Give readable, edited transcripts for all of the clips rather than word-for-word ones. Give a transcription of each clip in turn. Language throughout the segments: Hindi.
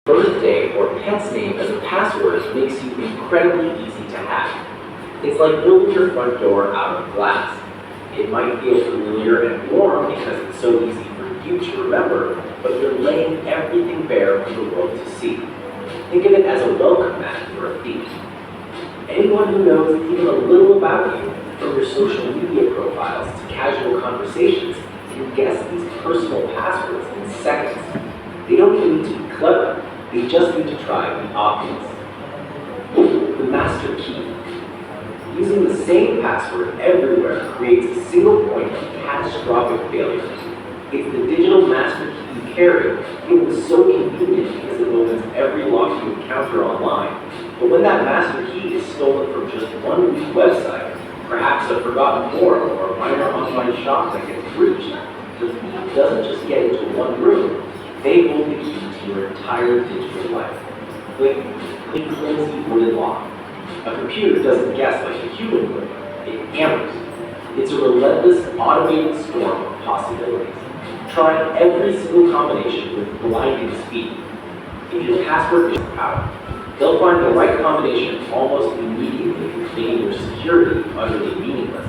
Birthday or pet's name as a password makes you incredibly easy to hack. It's like building your front door out of glass. It might feel familiar and warm because it's so easy for you to remember, but you're laying everything bare for the world to see. Think of it as a welcome mat for a thief. Anyone who knows even a little about you, from your social media profiles to casual conversations, can guess these personal passwords in seconds. They don't even need to be clever, they just need to try the obvious. The master key. Using the same password everywhere creates a single point of catastrophic failure. It's the digital master key you carry. It was so convenient because it opens every lock you encounter online. But when that master key is stolen from just one weak website, perhaps a forgotten forum or a minor online shop that gets breached, the thief doesn't just get into one room. They hold the key to your entire digital life. Click flimsy wooden lock. A computer doesn't guess like a human would. It hammers. It's a relentless, automated storm of possibilities, trying every single combination with blinding speed. If your password is out, they'll find the right combination almost immediately, making your security utterly meaningless.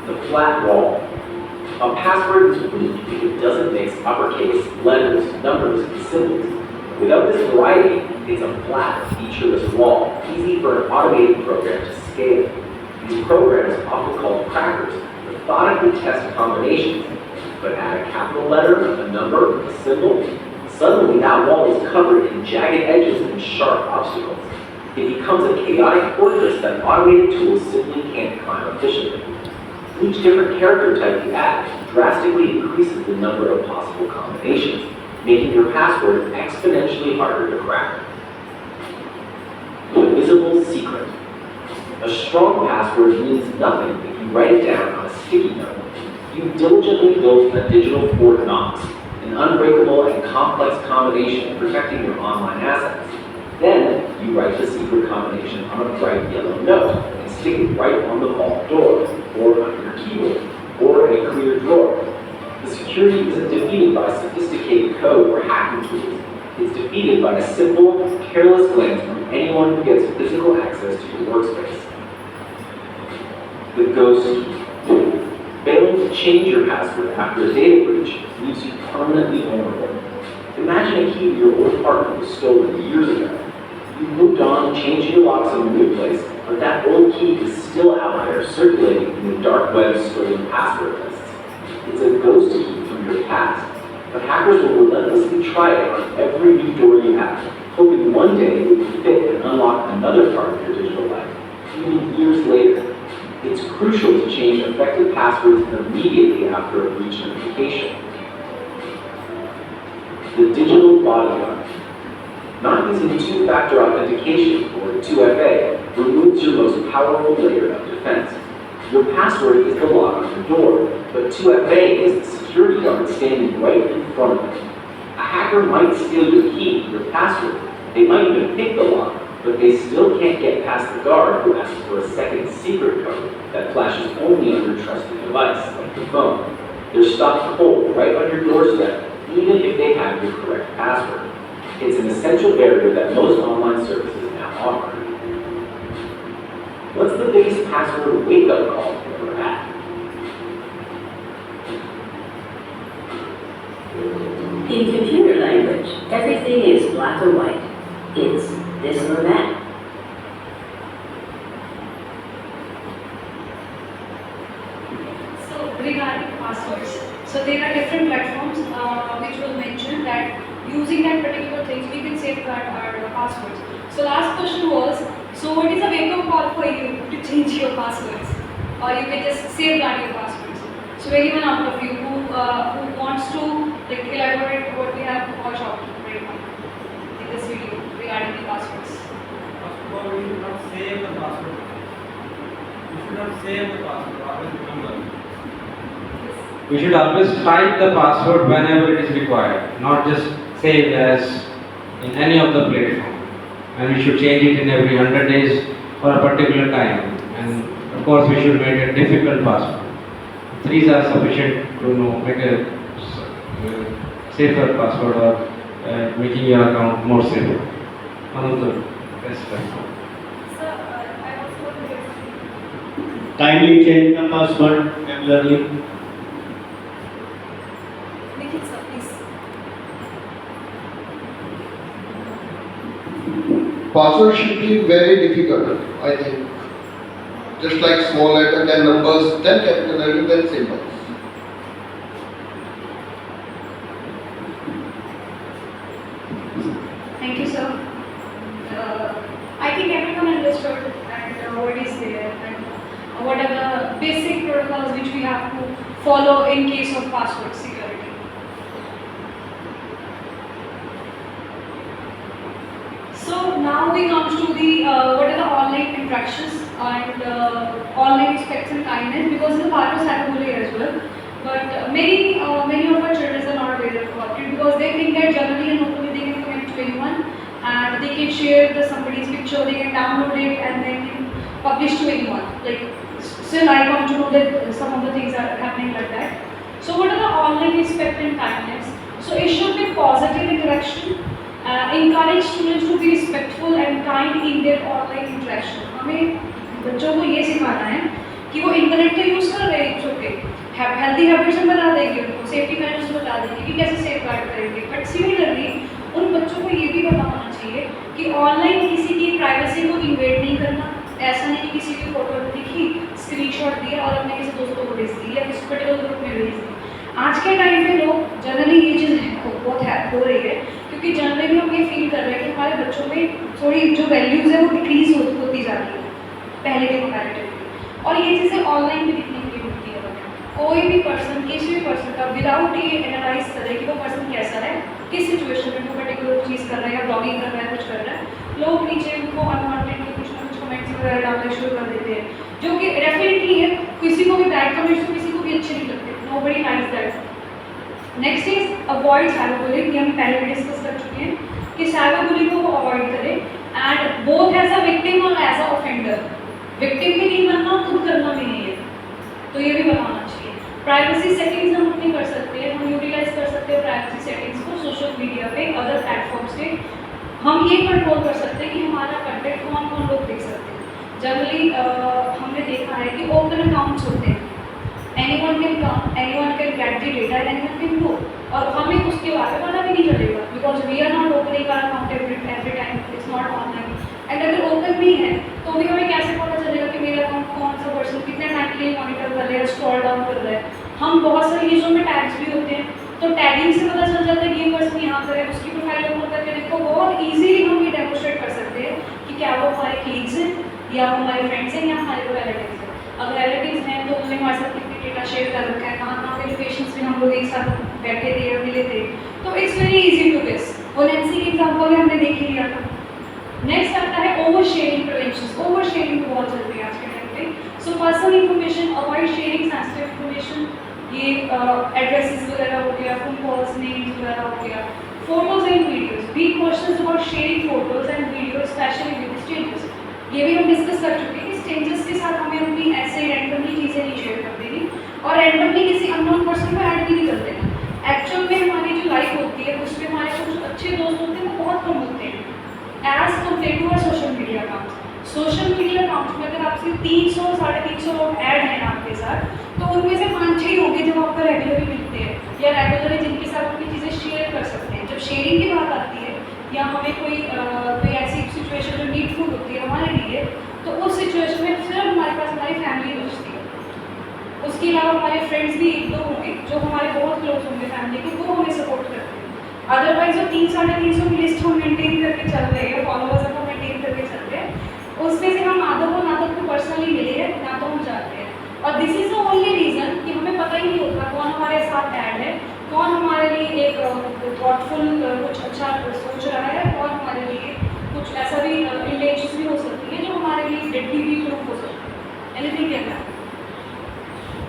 The flat wall. A password is weak if it doesn't mix uppercase, letters, numbers, and symbols. Without this variety, it's a flat, featureless wall, easy for an automated program to scale. These programs, often called crackers, methodically test combinations, but add a capital letter, a number, a symbol, suddenly that wall is covered in jagged edges and sharp obstacles. It becomes a chaotic fortress that automated tools simply can't climb efficiently. Each different character type you add drastically increases the number of possible combinations, making your password exponentially harder to crack. The visible secret. A strong password means nothing if you write it down on a sticky note. You diligently built a digital Fort Knox, an unbreakable and complex combination protecting your online assets. Then, you write the secret combination on a bright yellow note and stick it right on the vault door, or under your keyboard, or in a clear drawer. The security isn't defeated by sophisticated code or hacking tools. It's defeated by a simple, careless glance from anyone who gets physical access to your workspace. The ghost key. Failing to change your password after a data breach leaves you permanently vulnerable. Imagine a key to your old apartment was stolen years ago. You moved on, changed your locks in a new place, but that old key is still out there circulating in the dark web stolen password lists. It's a ghost key from your past, but hackers will relentlessly try it on every new door you have, hoping one day it will fit and unlock another part of your digital life, even years later. It's crucial to change effective passwords immediately after a breach notification. The digital bodyguard. Not using two-factor authentication, or 2FA, removes your most powerful layer of defense. Your password is the lock on your door, but 2FA is the security guard standing right in front of it. A hacker might steal your key, your password. They might even pick the lock, but they still can't get past the guard who asks for a second secret code that flashes only on your trusted device, like your phone. They're stopped cold right on your doorstep, even if they have your correct password. It's an essential barrier that most online services now offer. What's the biggest password wake-up call you've ever had? In computer language, everything is black or white. It's this or that. So regarding passwords, so there are different platforms which will mention that using that particular things we can safeguard our passwords. So last question was, so what is a wake-up call for you to change your passwords, or you can just safeguard your passwords? So anyone out of you who wants to elaborate what we have watched out right now in this video regarding the passwords? First of all, we should not save the password. We should not save the password, always remember. We should always type the password whenever it is required, not just save as in any of the platform. And we should change it in every 100 days for a particular time. And of course, we should make a difficult password. Threes are sufficient to make a safer password or making your account more safer. One of the best practices. Sir, I also want to explain. Kindly change the password regularly. Nikhil sir, please. Password should be very difficult, I think. Just like small letter, then numbers, then capital letter, then symbols. Thank you, sir. I think everyone understood and what is there and what are the basic protocols which we have to follow in case of password security. So now we come to the what are the online interactions and online respect and kindness, because it's a part of cyberbullying as well. But many of our children are not aware about it, because they think that generally and openly they can connect to anyone and they can share somebody's picture, they can download it and then publish to anyone. Like still I come to know that some of the things are happening like that. So what are the online respect and kindness? So it should be positive interaction. Encourage students to be respectful and kind in their online interaction. हमें बच्चों को ये सिखाना है कि वो इंटरनेट का यूज़ कर रहे हैं, ओके, हेल्दी हैबिट्स में बता देंगे उनको, सेफ्टी मेजर्स बता देंगे कि कैसे सेफ गार्ड करेंगे. बट सिमिलरली उन बच्चों को ये भी पता होना चाहिए कि ऑनलाइन किसी की प्राइवेसी को इन्वेड नहीं करना. ऐसा नहीं कि किसी की फोटो दिखी, स्क्रीनशॉट दिया और अपने किसी दोस्तों को भेज दी या किसी पर्टिकुलर ग्रुप में भेज दी. आज के टाइम पे लोग जनरली ये चीज़ बहुत हो रही है, क्योंकि जनरली हम ये फील कर रहे हैं कि हमारे बच्चों में थोड़ी जो वैल्यूज़ है वो डिक्रीज होती जा रही है पहले के कंपैरेटिवली. और ये चीज़ें ऑनलाइन भी दिखने की होती है. कोई भी पर्सन, किसी भी पर्सन का विदाउट ये एनालाइज करे कि वो पर्सन कैसा है, किस सिचुएशन में वो पर्टिकुलर चीज़ कर रहा है या ब्लॉगिंग कर रहा है, कुछ कर रहा है, लोग नीचे उनको अनवांटेड कुछ ना कुछ कमेंट्स वगैरह डालना शुरू कर देते हैं, जो कि डेफिनेटली है. किसी को भी बैड कमेंट्स तो किसी को भी अच्छे नहीं लगते. Nobody likes that. Next is avoid cyberbullying. ये हम पहले भी डिस्कस कर चुके हैं कि साइबरबुलिंग को वो अवॉइड करें and both as a victim और एज अ ऑफेंडर. विक्टिम भी नहीं बनना, खुद करना भी नहीं है, तो ये भी बताना चाहिए. प्राइवेसी सेटिंग्स हम अपनी कर सकते हैं, हम यूटिलाइज कर सकते हैं प्राइवेसी सेटिंग्स को सोशल मीडिया पे, अदर प्लेटफॉर्म्स पे. हम ये कंट्रोल कर सकते हैं कि हमारा कंटेंट कौन कौन लोग देख सकते हैं. जनरली हमने देखा है कि ओपन अकाउंट्स होते हैं, anyone can come, anyone can get the data and anyone can go. और हमें उसके बारे में पता भी नहीं चलेगा, because we are not opening our account every time, it's not online. And अगर ओपन भी है तो भी हमें कैसे पता चलेगा कि मेरा अकाउंट कौन सा पर्सन कितने टाइम के लिए मॉनिटर कर रहा है, स्क्रॉल डाउन कर रहा है. हम बहुत सारी चीज़ों में टैग्स भी होते हैं, तो टैगिंग से पता चल जाता है कि ये पर्सन यहाँ पर है, उसकी प्रोफाइल ओपन करके देखो, बहुत ईजीली हम ये डेमोस्ट्रेट कर सकते हैं कि क्या वो हमारे कलीग्स हैं या हमारे फ्रेंड्स हैं या हमारे रिलेटिव्स हैं. अगर रिलेटिव्स हैं तो उन्होंने हमारे साथ कितने डेटा शेयर कर रखा है, कहाँ कहाँ पे लोकेशंस में हम लोग एक साथ बैठे थे या मिले थे, तो it's very easy to guess. और एनसी की एग्जाम्पल हमने देख ही लिया था. नेक्स्ट आता है over sharing prevention. Over sharing बहुत चल रही है आज के टाइम पे. So personal information, avoid sharing sensitive information. ये एड्रेसेस वगैरह हो गया, फोन कॉल्स, नेम्स वगैरह हो गया. Photos and videos, be cautious about sharing photos and videos specially with strangers. ये भी हम डिस्कस कर चुके हैं कि स्ट्रेंजर्स के साथ हमें अपनी ऐसे रैंडमली चीज़ें नहीं शेयर कर देनी और रैंडमली किसी अननोन पर्सन को ऐड भी नहीं कर देना. एक्चुअल में हमारी जो लाइफ होती है उसमें हमारे कुछ अच्छे दोस्त होते हैं, वो बहुत कम होते हैं as compare to our social media account. Social media account में अगर आपसे 300-350 लोग ऐड हैं आपके साथ, तो उनमें से 5-6 ही होंगे जो आपका रेगुलरली मिलते हैं या रेगुलरली जिनके साथ अपनी चीज़ें शेयर कर सकते हैं. जब शेयरिंग की बात आती है या हमें कोई ऐसी सिचुएशन जो नीडफुल होती है हमारे लिए, तो उस सिचुएशन में सिर्फ हमारे पास हमारी फैमिली बचती है. उसके अलावा हमारे फ्रेंड्स भी 1-2 होंगे जो हमारे बहुत क्लोज होंगे फैमिली के, वो हमें सपोर्ट करते हैं. अदरवाइज जो 300-350 की लिस्ट हम मेंटेन करके चल रहे हैं, फॉलोअर्स को मेंटेन करके चल रहे हैं, उसमें से हम आधों को ना तो पर्सनली मिले हैं ना तो हम जाते हैं. और this is the only reason कि हमें पता ही नहीं होता कौन हमारे साथ ऐड है, कौन हमारे लिए एक थॉटफुल कुछ अच्छा सोच रहा है, और हमारे लिए कुछ ऐसा भी इंटेंशंस भी हो सकती है जो हमारे लिए डेडली भी प्रूफ हो सकती है. Anything can happen.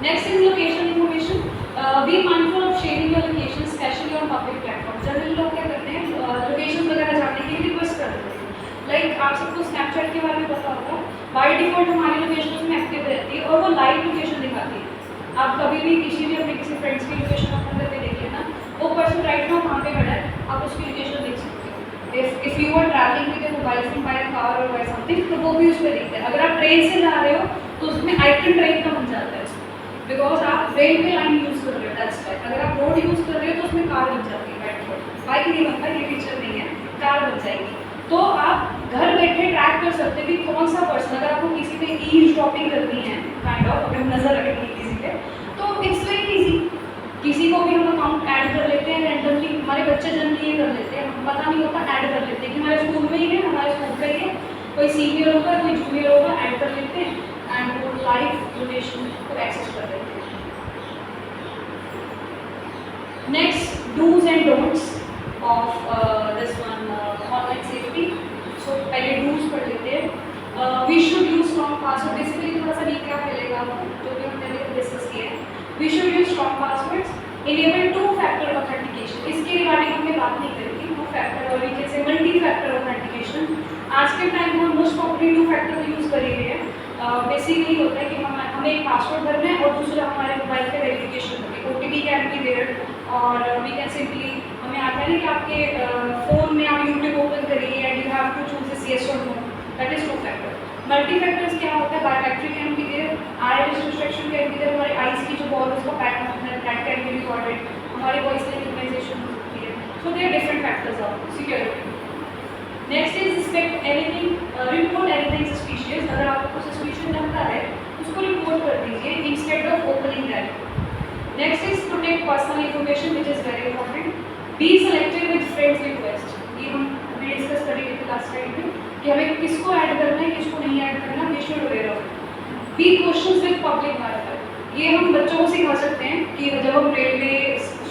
Next is location information. Be mindful of sharing your location specially on public platform. Generally लोग क्या करते हैं, लोकेशन वगैरह जानने के लिए रिक्वेस्ट कर देते हैं. लाइक आप सबको स्नैपचैट के बारे में पता होगा, बाय डिफॉल्ट हमारी लोकेशन उसमें एक्टिव रहती है और वो लाइव लोकेशन दिखाती है. आप कभी भी किसी भी अपने किसी फ्रेंड्स की लोकेशन ओपन करके देख लेना, वो पर्सन राइट नाउ कहाँ पे खड़ा है, आप उसकी लोकेशन देख सकते if you are travelling with your mobile phone by car और बाय समथिंग, तो वो भी उस पर दिखता है। अगर आप ट्रेन से जा रहे हो तो उसमें आइकन ट्रेन का बन जाता है, बिकॉज आप रेलवे लाइन यूज़ कर रहे हो, दैट्स वाई। अगर आप रोड यूज़ कर रहे हो तो उसमें कार बन जाती है, बाइक नहीं बनता, ये फीचर नहीं है, कार बन जाएगी। तो आप घर बैठे ट्रैक कर सकते हैं कि कौन सा पर्सन, अगर आपको किसी पे ईज़-ड्रॉपिंग करनी है काइंड ऑफ, अगर नज़र रखेंगे किसी पे, तो इट्स वेरी इजी। किसी को भी हम अकाउंट ऐड कर लेते हैं रैंडमली, हमारे बच्चे जनरली ये कर लेते हैं, हम पता नहीं होता ऐड कर लेते हैं कि हमारे स्कूल में ही है, हमारे स्कूल का ही है, कोई सीनियर होगा कोई जूनियर होगा, ऐड कर लेते हैं एंड वो लाइव रिलेशन को एक्सेस कर लेते हैं। Next, dos and don'ts of this one online safety. So पहले डूज पढ़ लेते हैं। We should use strong password, basically थोड़ा सा रिकैप मिलेगा जो भी हमने पहले डिस्कस किया है। We should use strong passwords, enable two factor authentication, इसके रिगार्डिंग हमने बात नहीं करी थी, टू फैक्टर और जैसे मल्टी फैक्टर ऑथेंटिकेशन। आज के टाइम में हम most probably two factor use कर रहे हैं। बेसिकली होता है कि हमें एक पासवर्ड भरना है और दूसरा हमारे मोबाइल पे वेरिफिकेशन होगी, OTP कैन बी देयर, और वी कैन सिंपली, हमें आता है ना कि आपके फ़ोन में आप यूट्यूब ओपन करिए and you have to choose this yes और no, that is two factor. Multi factors क्या होता है, biometric can be there, iris detection can be there, हमारे आईज की जो बॉल उसका पैटर्न होता है दैट कैन बी रिकॉर्डेड, हमारी वॉइस रिकग्नाइजेशन होती है। So there are different factors of security. Next is suspect anything, report anything suspicious, अगर आपको सस्पिशियस लगता है उसको रिपोर्ट कर दीजिए instead of opening that. Next is protect personal information which is very important. Be selected with friends request, ये हम डिस्कस करेंगे लास्ट टाइम में कि हमें किसको ऐड करना है किसको नहीं ऐड करना, we should aware of. Be questions with public wifi, ये हम बच्चों को सिखा सकते हैं कि जब हम रेलवे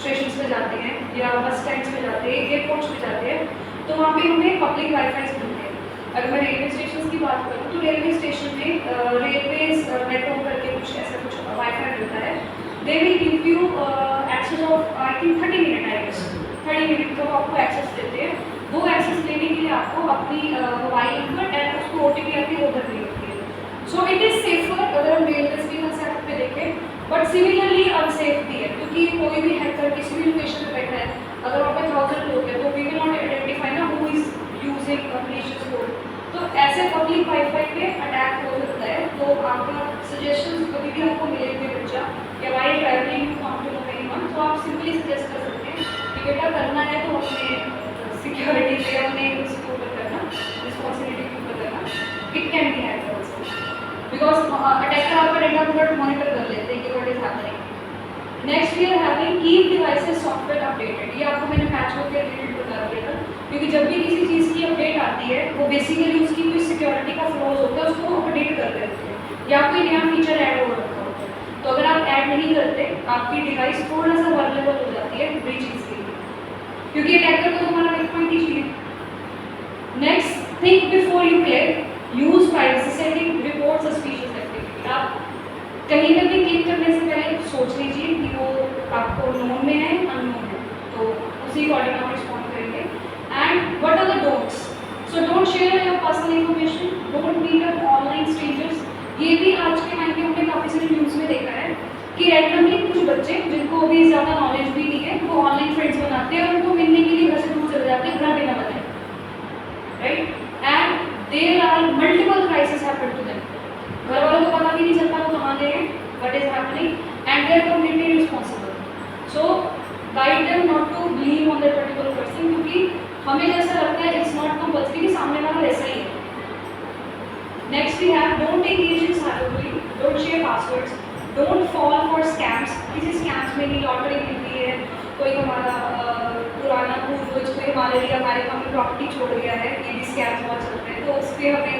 स्टेशन पे जाते हैं या बस स्टैंड पे जाते हैं, एयरपोर्ट्स पे जाते हैं, तो वहाँ पे हमें पब्लिक वाईफाई मिलते हैं। अगर मैं रेलवे स्टेशन की बात करूँ तो रेलवे स्टेशन में रेलवे नेटवर्क करके कुछ ऐसा कुछ वाईफाई मिलता है। They will give you access of I think 30 minute, I guess 30 minute तो आपको एक्सेस देते हैं। वो एक्सेस लेने के लिए आपको अपनी मोबाइल नंबर एंड उसको OTP आती है वो भरनी होती है। सो इट इज़ सेफर अगर हम रेलवे स्टेशन सेटअप पे देखें, बट सिमिलरली अनसेफ भी है क्योंकि कोई भी हैकर किसी भी लोकेशन पे बैठा है, अगर वहाँ पे 1000 लोग हैं तो वी विल नॉट आइडेंटिफाई ना हु इज यूजिंग मलीशियस कोड। तो ऐसे पब्लिक वाईफाई पे अटैक हो सकता है। तो आपका सजेशन कभी भी आपको मिले कोई बच्चा या while travelling you want to know anyone, तो आप सिंपली सजेस्ट कर सकते हैं कि बेटा करना है तो अपने सिक्योरिटी पे अपने इसके ऊपर करना, रिस्पॉन्सिबिलिटी के ऊपर करना। It can be hacked also because attacker आपका डेटा पूरा मॉनिटर कर लेते हैं कि what is happening. Next we are having keep devices software updated, ये आपको मैंने पैचवर्क के रिलेटेड बता दिया था क्योंकि जब भी किसी चीज़ की अपडेट आती है वो बेसिकली उसकी कोई सिक्योरिटी का फ्लॉज होता है उसको अपडेट कर रहे होते हैं या कोई नया फीचर ऐड हो रखा होता है। तो अगर आप ऐड नहीं करते आपकी डिवाइस थोड़ा सा वल्नरेबल हो जाती है ब्रीच के लिए क्योंकि अटैकर को तुम्हारा एक पॉइंट ही चाहिए। Next, think before you click, use privacy setting, report suspicious activity. आप कहीं पर भी क्लिक करने से पहले सोच लीजिए कि वो आपको नोन में है अननोन है, तो उसी अकॉर्डिंग आप रिस्पॉन्ड करेंगे। And what are the don'ts, so don't share your personal information, don't meet up online strangers. ये भी आज के टाइम पे हमने काफ़ी सारे न्यूज़ में देखा है कि रैंडमली कुछ बच्चे जिनको अभी ज़्यादा नॉलेज भी नहीं है वो ऑनलाइन फ्रेंड्स बनाते हैं और उनको मिलने के लिए घर से दूर चले जाते हैं, घर बिना बताए, right. And there are multiple crisis happen to them, घर वालों को पता भी नहीं चलता वो कहाँ गए हैं, what is happening, and they are completely responsible. So guide them not to believe on that particular person, क्योंकि हमें जैसा लगता है इट्स नॉट कंपल्सरी कि सामने वाला वैसा ही है। Next we have don't engage in cyberbullying, don't share passwords, don't fall for scams. किसी स्कैम्स में भी लॉटरी मिल रही है, कोई हमारा पुराना पूर्वज कोई हमारे लिए हमारे हमें प्रॉपर्टी छोड़ गया है, ये भी स्कैम्स बहुत चलते हैं, तो उस पर हमें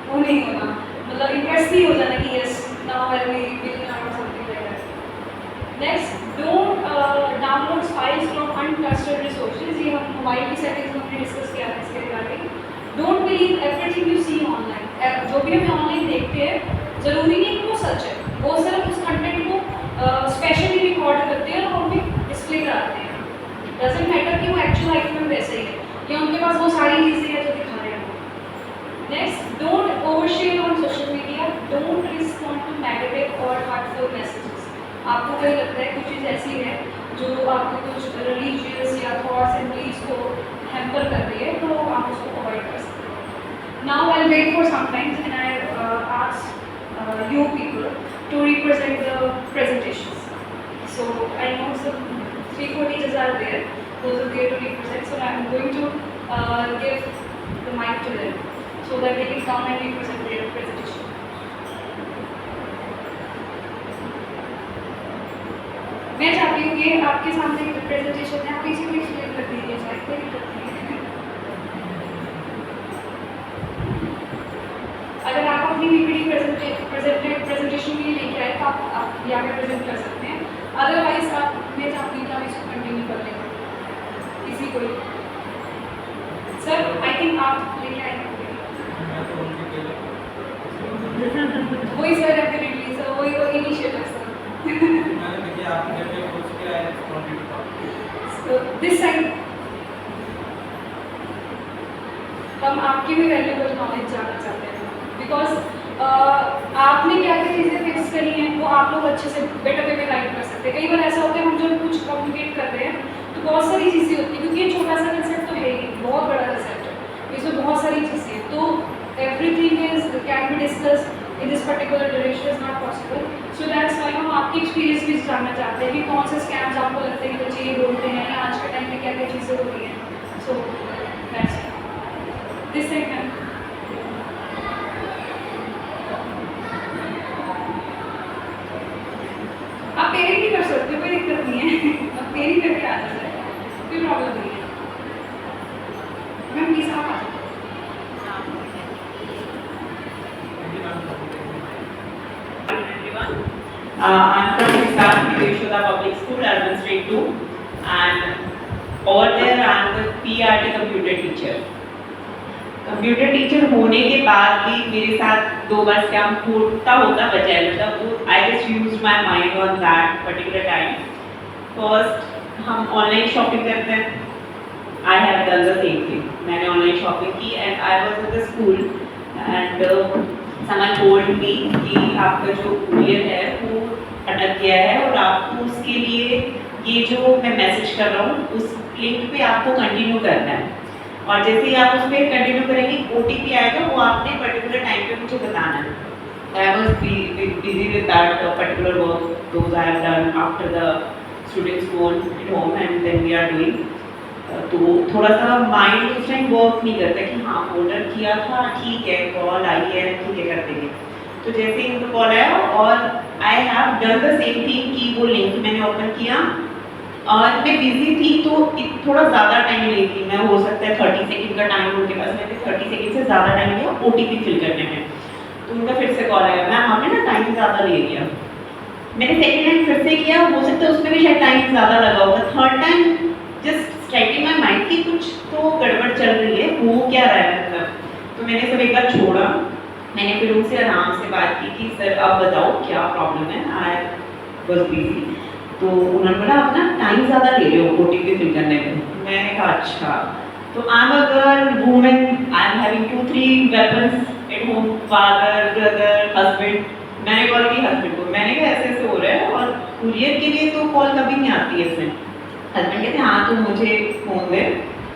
वो नहीं होना, मतलब इंटरेस्ट नहीं हो जाना कि yes now I will bill और something like that. Next, don't download files from untrusted resources, ये हम मोबाइल की सेटिंग्स में हमने डिस्कस किया है इसके regarding. Don't believe everything you see online, जो भी हमें ऑनलाइन देखते हैं ज़रूरी नहीं कि वो सच है, वो सिर्फ उस कंटेंट को स्पेशली रिकॉर्ड करते हैं और हमें डिस्प्ले कराते हैं। डजेंट मैटर कि वो एक्चुअल लाइफ में वैसे ही है या उनके पास वो सारी चीज़ें हैं जो दिखा रहे हैं। Next, don't overshare on social media, don't respond to negative और हार्टफुल मैसेजेस। आपको कहीं लगता है कुछ चीज़ ऐसी है जो आपको कुछ रिलीजियस या थॉट्स एंड बिलीव्स को हैम्पर कर रही है, तो आप will wait for some time and I ask you people to represent the presentations. So I know some 3-4 teachers are there, those are there to represent. So I am going to give the mic to them so that they can come and represent their presentation. मैं चाहती हूँ कि आपके सामने एक प्रेजेंटेशन है, आप इसको एक्सप्लेन कर दीजिए, शायद कोई दिक्कत नहीं है। अगर आप अपनी पीपीटी प्रेजेंटेशन के लिए लेके आए तो आप यहाँ पे प्रेजेंट कर सकते हैं। अदरवाइज आप मैं चाहती हूँ कि आप इसको कंटिन्यू कर लें किसी को। सर आई थिंक आप लेके आए वही सर डेफिनेटली सर वही वो इनिशिएटिव सर। दिस साइड हम आपकी भी वैल्यूबल नॉलेज जानना चाहते हैं बिकॉज आपने क्या क्या चीज़ें फिक्स करी हैं वो आप लोग अच्छे से बेटर वे में गाइड कर सकते हैं। कई बार ऐसा होता है हम जब कुछ कम्युनिकेट करते हैं तो बहुत सारी चीज़ें होती हैं क्योंकि ये छोटा सा कंसेप्ट तो है ही, बहुत बड़ा कंसेप्ट है, इसमें बहुत सारी चीज़ें हैं तो everything is can be discuss in this particular duration is not possible. So that's why हम आपकी एक्सपीरियंस भी जानना चाहते हैं कि कौन से स्कैम्स आपको लगते हैं कि बच्चे ये बोलते हैं या आज के टाइम में क्या क्या चीज़ें हो रही हैं। सो दैट्स दिस थिंग है। आप पेरिंग भी कर सकते हो, कोई दिक्कत नहीं है, आप पेरिंग करके आ जाते हैं, कोई प्रॉब्लम नहीं है। मैम प्लीज आप आ जाओ। I'm from Hisar Yashoda Public School, Urban Street 2, and over there I am the PRT computer teacher. Computer teacher होने के बाद भी मेरे साथ 2 बार स्कैम होता बचा है, मतलब I just use my mind on that particular time. First हम ऑनलाइन शॉपिंग करते हैं, आई have done the same thing, मैंने ऑनलाइन शॉपिंग की and I was in the school and someone told me कि आपका जो कुरियर है वो अटक गया है और आपको उसके लिए ये जो मैं मैसेज कर रहा हूँ उस लिंक पे आपको कंटिन्यू करना है और जैसे ही आप उस पर कंटिन्यू करेंगे OTP आएगा, वो आपने पर्टिकुलर टाइम पे मुझे बताना है। I was busy with that particular work those I have done after the students gone at home and then we are doing. तो थोड़ा सा माइंड उस टाइम वर्क नहीं करता कि हाँ ऑर्डर किया था, ठीक है कॉल आई है, ठीक है कर देंगे। तो जैसे ही उनको कॉल आया और आई have done the same thing कि वो लिंक मैंने ओपन किया और मैं बिजी थी तो थोड़ा ज़्यादा टाइम ले थी, मैं हो सकता है 30 सेकंड का टाइम उनके पास, मैंने 30 सेकंड से ज़्यादा टाइम लिया OTP फिल करने में। तो उनका फिर से कॉल आया, मैम आपने ना टाइम ज़्यादा ले लिया। मैंने सेकंड टाइम फिर से किया, हो सकता है उसमें भी शायद टाइम ज़्यादा लगा होगा। Third time just striking my mind की कुछ तो गड़बड़ चल रही है, हो क्या रहा है मतलब। तो मैंने सब एक बार छोड़ा, मैंने फिर उनसे आराम से बात की कि सर आप बताओ क्या प्रॉब्लम है, आई वॉज बिजी। तो उन्होंने बोला आप ना टाइम ज़्यादा ले रहे हो OTP फिल करने में। मैंने कहा अच्छा। तो I am a girl women, I am having 2-3 weapons at home, father brother husband. मैंने कॉल की हस्बैंड को, मैंने कहा ऐसे ऐसे हो रहा है और कुरियर के लिए तो कॉल कभी नहीं आती है इसमें। हस्बैंड कहते हाँ तो मुझे फोन दे,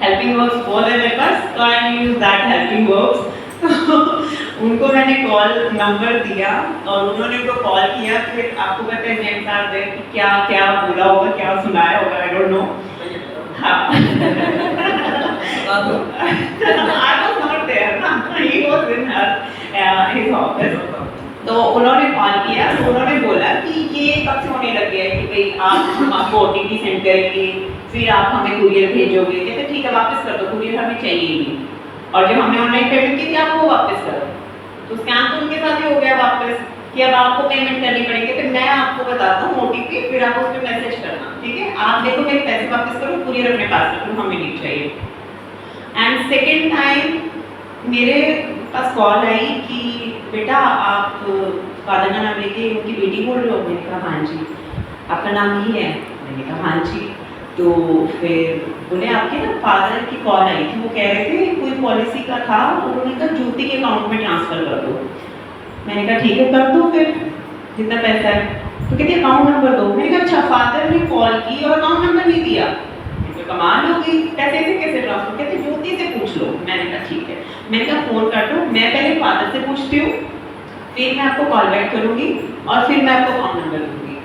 हेल्पिंग वर्क्स बहुत है मेरे पास तो आई यूज दैट हेल्पिंग वर्क्स। उनको मैंने कॉल नंबर दिया और उन्होंने उनको कॉल किया। फिर आपको पता है जेम्स आर देयर कि क्या क्या बोला होगा, क्या सुनाया होगा, आई डोंट नो। हाँ आई वाज नॉट देयर ना, he was in his office. तो उन्होंने कॉल किया, तो उन्होंने बोला कि ये कब से होने लग गया है कि भाई आप हम आपको OTP सेंड करेंगे, फिर आप हमें कुरियर भेजोगे। कहते ठीक है वापस कर दो, कुरियर हमें चाहिए ही, और जो हमने ऑनलाइन पेमेंट की थी आप वो वापस करो। तो स्कैम तो उनके साथ ही हो गया वापस कि अब आपको पेमेंट करनी पड़ेगी। फिर मैं आपको बताता हूँ OTP, फिर आप उस पर मैसेज करना, ठीक है आप देखो मेरे पैसे वापस करो, कुरियर अपने पास रखो, हमें नहीं चाहिए। एंड सेकेंड टाइम मेरे पास कॉल आई कि बेटा आप फादर का नाम लेके उनकी बेटी बोल रहे हो। मैंने कहा हाँ जी। आपका नाम ही है? मैंने कहा हाँ जी। तो फिर बोले आपके ना फादर की कॉल आई थी, वो कह रहे थे कोई पॉलिसी का था, उन्होंने कहा ज्योति के अकाउंट में ट्रांसफ़र कर दो। मैंने कहा ठीक है कर दो फिर जितना पैसा है। तो कहते अकाउंट नंबर दो। मैंने कहा अच्छा फादर ने कॉल की और अकाउंट नंबर नहीं दिया। तो कमाल होगी, पैसे से कैसे ट्रांसफर? कहते ज्योति से पूछ लो। मैंने कहा ठीक है। मैंने कहा फ़ोन कर दो, मैं पहले फादर से पूछती हूँ, फिर मैं आपको कॉल बैक करूँगी और फिर मैं आपको अकाउंट नंबर दूँगी।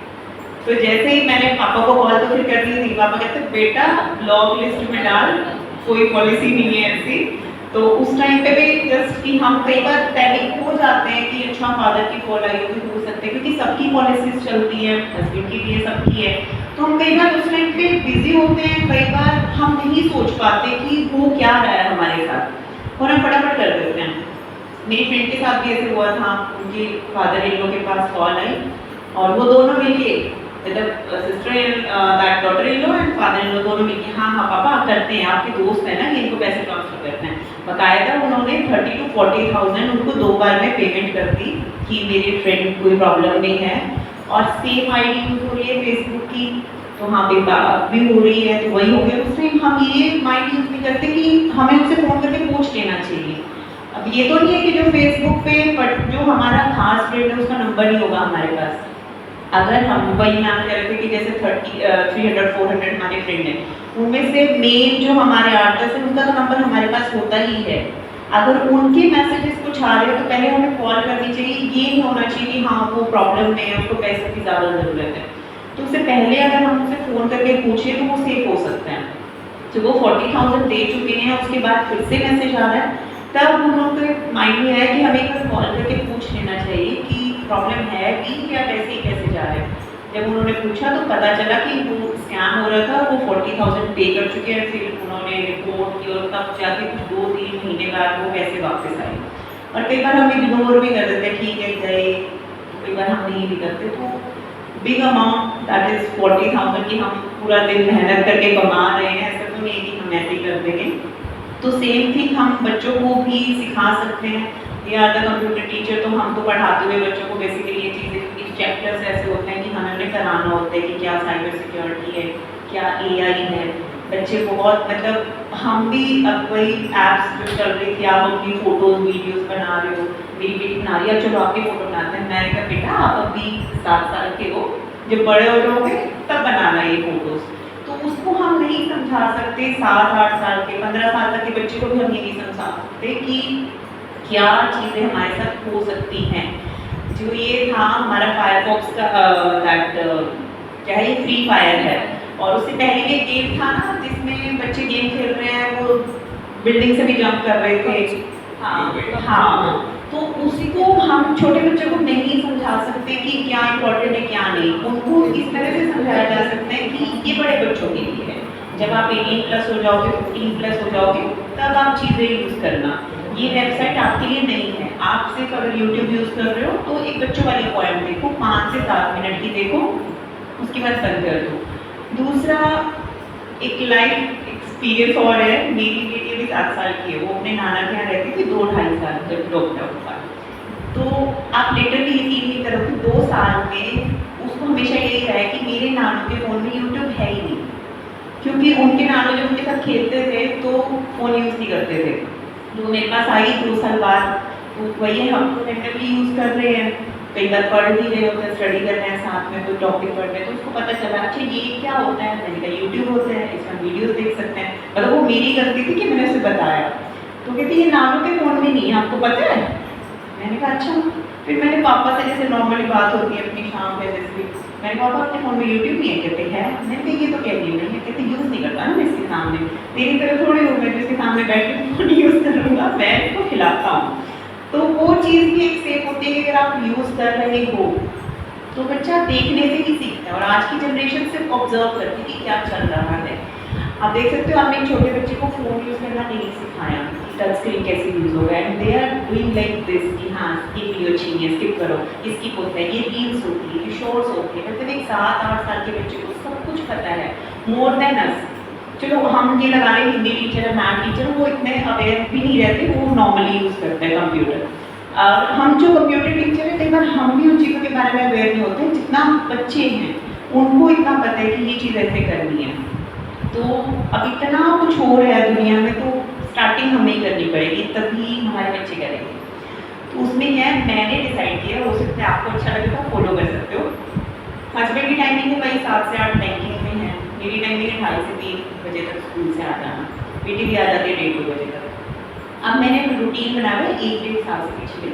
तो जैसे ही मैंने पापा को कॉल तो फिर कर दी थी, पापा कहते बेटा ब्लॉक लिस्ट में डाल, कोई पॉलिसी नहीं है ऐसी। तो उस टाइम पे भी जस्ट कि हम कई बार पैनिक हो जाते हैं कि अच्छा फादर की कॉल आई होगी, हो सकते हैं क्योंकि सबकी पॉलिसीज चलती है, हस्बैंड की भी है, सबकी है। तो हम कई बार उस टाइम पे बिजी होते हैं, कई बार हम नहीं सोच पाते कि वो क्या रहा है हमारे साथ और हम फटाफट कर देते हैं। मेरी फ्रेंड के साथ भी ऐसे हुआ था, उनके फादर इन लोग के पास कॉल आई और वो दोनों मिलके मतलब sister in that daughter in law and father in law दोनों मिलके हाँ हाँ पापा करते हैं, आपके दोस्त है ना, इनको पैसे ट्रांसफर करते हैं। बकायदा उन्होंने 30 to 40,000 उनको 2 बार में पेमेंट कर दी कि मेरी फ्रेंड कोई प्रॉब्लम नहीं है और सेम आईडी यूज हो रही है फेसबुक की, तो हाँ पे बात भी हो रही है, तो वही हो गया। उस टाइम हम ये माइंड यूज नहीं करते कि हमें उनसे फ़ोन करके पूछ लेना चाहिए। अब ये तो नहीं है कि जो फेसबुक पे बट जो हमारा खास फ्रेंड है उसका नंबर नहीं होगा हमारे पास। अगर हम वही मान कह रहे थे कि जैसे 300-400 हमारे फ्रेंड हैं, उनमें से मेन जो हमारे 8-10 हैं उनका तो नंबर हमारे पास होता ही है। अगर उनके मैसेजेस कुछ आ रहे हो तो पहले हमें कॉल करनी चाहिए, ये नहीं होना चाहिए कि हाँ वो प्रॉब्लम में है, उसको पैसे की ज़्यादा ज़रूरत है। तो उससे पहले अगर हम उनसे फ़ोन करके पूछें तो वो सेफ हो सकते हैं। तो वो 40,000 दे चुके हैं, उसके बाद फिर से मैसेज आ रहा है, तब उन लोगों के माइंड में है कि हमें एक बार कॉल करके पूछ लेना चाहिए कि प्रॉब्लम है भी या पैसे ही कैसे जा रहे हैं। जब उन्होंने पूछा तो पता चला कि वो स्कैम हो रहा था, वो 40,000 पे कर चुके हैं। फिर उन्होंने रिपोर्ट की और तब जाके कुछ 2-3 महीने बाद वो पैसे वापस आए। और कई बार हम इग्नोर भी कर देते हैं, ठीक है गए, कई बार हम नहीं भी करते। तो बिग अमाउंट दैट इज़ 40,000 की हम पूरा दिन मेहनत करके कमा रहे हैं, ऐसा तो नहीं कि हम ऐसे ही कर देंगे। तो सेम थिंग हम बच्चों को भी सिखा सकते हैं। या द कंप्यूटर टीचर तो हम तो पढ़ाते हुए बच्चों को बेसिकली ये चीज़ें, क्योंकि चैप्टर्स ऐसे होते हैं कि हमें उन्हें कराना होता है कि क्या साइबर सिक्योरिटी है, क्या AI है। बच्चे बहुत मतलब हम भी अब वही ऐप्स जो चल रही थी, आप अपनी फ़ोटोज़ वीडियोज़ बना रहे हो, मेरी बेटी बना रही है, चलो आपकी फ़ोटो बनाते हैं। मैंने कहा बेटा आप अभी 7 साल के हो, जब बड़े हो जाओगे तब बनाना ये फ़ोटोज़। तो उसको हम नहीं समझा सकते 7-8 साल के, 15 साल तक के बच्चे को भी हम ये नहीं समझा सकते कि क्या चीज़ें हमारे साथ हो सकती हैं। जो ये था हमारा फायरफॉक्स का दैट क्या है, ये फ्री फायर है। और उससे पहले एक गेम था ना जिसमें बच्चे गेम खेल रहे हैं, वो बिल्डिंग से भी जंप कर रहे थे। हाँ, तो उसी को हम छोटे बच्चों को नहीं समझा सकते कि क्या इम्पोर्टेंट है क्या नहीं। उनको इस तरह से समझाया जा सकता है कि ये बड़े बच्चों के लिए है, जब आप 18+ हो जाओगे, 15+ हो जाओगे, तब आप चीज़ें यूज़ करना। ये वेबसाइट आपके लिए नहीं है। आप सिर्फ अगर YouTube यूज़ कर रहे हो तो एक बच्चों वाली पॉइंट देखो, 5 से 7 मिनट की देखो, उसके बाद बंद कर दो। दूसरा एक लाइफ एक्सपीरियंस और है, मेरी बेटी अभी 7 साल की है, वो अपने नाना के यहाँ रहती थी 2-2.5 साल जब लॉकडाउन था। तो आप लिटरली यकीन नहीं करोगे, 2 साल में उसको हमेशा यही रहा है कि मेरे नानू के फ़ोन में यूट्यूब है ही नहीं, क्योंकि उनके नानू जब उनके साथ खेलते थे तो फ़ोन यूज़ नहीं करते थे। तो मेरे पास आई 2 साल बाद, तो वही हम तो रेगुलरली यूज़ कर रहे हैं, कई बार पढ़ भी रहे होते हैं, स्टडी कर रहे हैं साथ में, कोई टॉपिक पढ़ रहे हैं, तो उसको पता चला अच्छा ये क्या होता है। मैंने कहा यूट्यूब होता है, इसमें वीडियोस देख सकते हैं। मतलब वो मेरी गलती थी कि मैंने उसे बताया। तो कहती ये नानू के फ़ोन में नहीं है, आपको पता है। मैंने कहा अच्छा। फिर मैंने पापा से जैसे नॉर्मली बात होती है अपनी शाम में जैसे, मैंने कहा पापा अपने फ़ोन में यूट्यूब नहीं है, कहते हैं। मैंने कहा ये तो कह नहीं है, कहते यूज़ नहीं करता ना मैं इसके सामने, तेरी तरह थोड़ी हूँ मैं जिसके सामने बैठ के फ़ोन यूज़ करूँगा, मैं इसको खिलाता हूँ। तो वो चीज़ भी एक सेफ होती है कि अगर आप यूज़ कर रहे हो तो बच्चा देखने से ही सीखता है। और आज की जनरेशन सिर्फ ऑब्जर्व करती है कि क्या चल रहा है। आप देख सकते हो, आपने एक छोटे बच्चे को फ़ोन यूज़ करना नहीं सिखाया, टच स्क्रीन कैसे यूज़ होगा, and they are doing like this कि हाँ ये वीडियो अच्छी है, स्किप करो, ये स्किप होता है, ये रील्स होती है, ये शॉर्ट्स होती है। मतलब एक 7-8 साल के बच्चे को सब कुछ पता है, मोर देन अस। चलो हम ये लगा रहे हिंदी टीचर है, मैथ टीचर, वो इतने अवेयर भी नहीं रहते, वो नॉर्मली यूज़ करते हैं कंप्यूटर। हम जो कंप्यूटर टीचर है, कई बार हम भी उन चीज़ों के बारे में अवेयर नहीं होते जितना बच्चे हैं, उनको इतना पता है कि ये चीज़ ऐसे करनी है। तो अब इतना कुछ हो रहा है दुनिया में, तो स्टार्टिंग हमें ही करनी पड़ेगी, तभी हमारे बच्चे करेंगे। तो उसमें क्या है, मैंने डिसाइड किया, हो सकता है आपको अच्छा लगे तो फॉलो कर सकते हो। हस्बैंड की टाइमिंग है भाई 7 से 8 बैंकिंग में है, मेरी टाइमिंग है 2:30 से 3 बजे तक स्कूल से आ जाना, बेटी भी आ जाती है 1:30-2 बजे तक। अब अब मैंने रूटीन बनाया है 1-1.5 साल से पिछले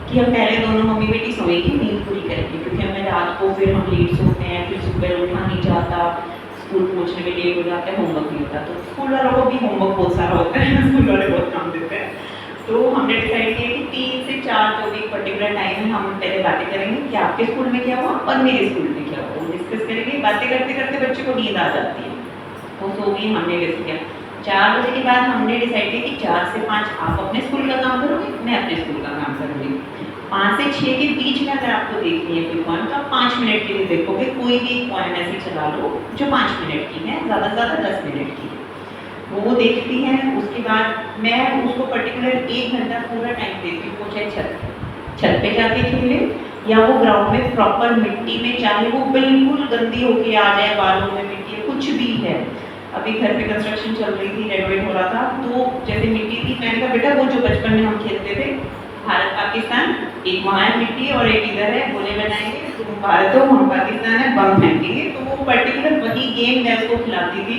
कि हम पहले दोनों मम्मी बेटी सोएंगे, नींद पूरी करेंगे, क्योंकि हमें रात को फिर हम लेट सोते हैं, फिर सुबह उठा नहीं जाता, स्कूल पहुँचने में लेट हो जाता है, होमवर्क नहीं होता। तो स्कूल वालों को भी होमवर्क बहुत सारा होता है, स्कूल वाले बहुत काम देते हैं। तो हमने डिसाइड किया कि 3 से 4 जो भी पर्टिकुलर टाइम है, हम पहले बातें करेंगे कि आपके स्कूल में क्या हुआ और मेरे स्कूल में क्या हुआ, वो डिस्कस करेंगे। बातें करते करते बच्चे को नींद आ जाती है, वो सो गई, हमने वैसे किया। 4 बजे के बाद हमने डिसाइड किया कि 4 से 5 आप अपने स्कूल का काम करोगे, मैं अपने स्कूल का काम करूँगी। 5 से 6 के बीच में अगर आपको देखनी है कोई पॉइंट, तो आप 5 मिनट के लिए देखोगे, कोई भी पॉइंट ऐसी चला लो जो 5 मिनट की है, ज़्यादा से ज़्यादा 10 मिनट की है, वो देखती हैं। उसके बाद मैं उसको पर्टिकुलर 1 घंटा पूरा टाइम देती हूँ, वो चाहे छत पे जाके खेले या वो ग्राउंड में प्रॉपर मिट्टी में, चाहे वो बिल्कुल गंदी होके आ जाए, बालों में मिट्टी कुछ भी है। अभी घर पे कंस्ट्रक्शन चल रही थी, रेनोवेट हो रहा था, तो जैसे मिट्टी थी, मैंने कहा बेटा वो जो बचपन में हम खेलते थे भारत पाकिस्तान, एक वहाँ है मिट्टी और एक इधर है, गोले बनाएंगे, तुम भारत हो हम पाकिस्तान है, बम फेंकेंगे। तो वो पर्टिकुलर वही गेम मैं उसको खिलाती थी।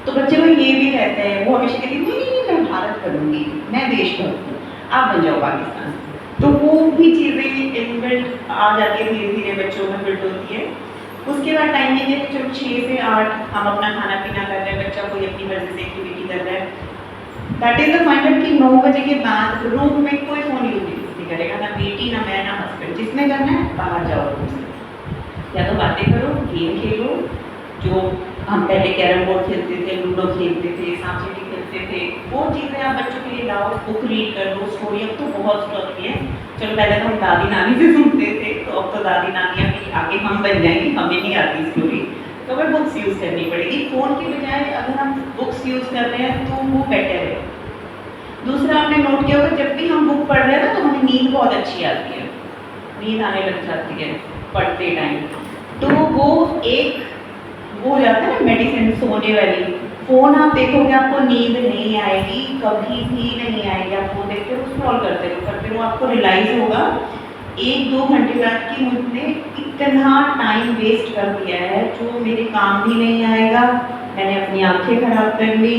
तो बच्चे को ये भी रहता है, वो हमेशा कहती नहीं मैं भारत करूँगी, मैं देशभक्त हूँ, आप बन जाओ पाकिस्तान। तो वो भी चीज़ें इनबिल्ट आ जाती है, धीरे धीरे बच्चों में बिल्ड होती है। उसके बाद टाइमिंग है कि जब 6 से 8 हम अपना खाना पीना कर रहे हैं, बच्चा कोई अपनी मर्जी से एक्टिविटी कर रहा है। दैट इज द पॉइंट कि 9 बजे के बाद रूम में कोई फ़ोन यूज नहीं करेगा, ना बेटी ना मैं ना हस्बैंड, जिसने करना है बाहर जाओ रूम से, या तो बातें करो, गेम खेलो, जो हम पहले कैरम बोर्ड खेलते थे, लूडो खेलते थे, सांप सीढ़ी खेलते थे, वो चीज़ें आप बच्चों के लिए लाओ, बुक रीड कर लो, स्टोरी। अब तो बहुत स्टोरी है, चलो पहले तो हम दादी नानी से सुनते थे, तो अब तो दादी नानियाँ भी आगे हम बन जाएंगे, हमें नहीं आती स्टोरी, तो हमें बुक्स यूज़ करनी पड़ेगी। फ़ोन की बजाय अगर हम बुक्स यूज़ कर रहे हैं तो वो बेटर है। दूसरा आपने नोट किया होगा, जब भी हम बुक पढ़ रहे हैं ना, तो हमें नींद बहुत अच्छी आती है, नींद आने लग जाती है पढ़ते टाइम। तो वो एक वो हो जाता है ना मेडिसिन सोने वाली। फ़ोन आप देखोगे आपको नींद नहीं आएगी, कभी भी नहीं आएगी। आप फ़ोन देखते हो, स्क्रॉल करते हो, आपको रियलाइज़ होगा 1-2 घंटे बाद कि मुझने इतना टाइम वेस्ट कर दिया है जो मेरे काम भी नहीं आएगा। मैंने अपनी आँखें खराब कर ली,